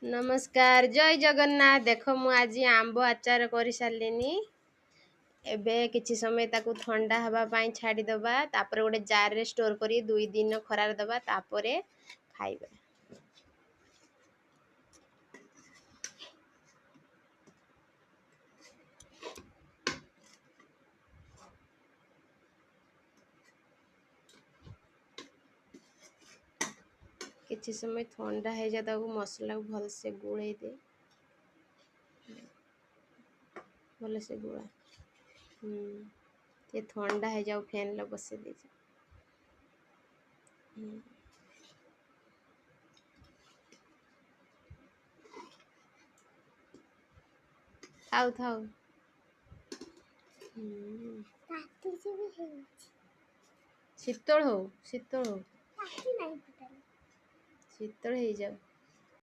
नमस्कार जय जगन्नाथ। देख मु आज आंब आचार कर सारे एबे किछि समय ताकू ठंडा हवा पाई छाड़ी दबा तापर गोटे जार रे स्टोर करी 2 दिन खरार दबा तापरे खाइबा। किछि समय ठंडा है जा ताकू मसला को भल से गुळै दे भल से गुळा ये ठंडा है जाऊ फैन ला बसे दे जा। थाउ थाउ शीतल हो शीतल हो शीतल हो जाओ।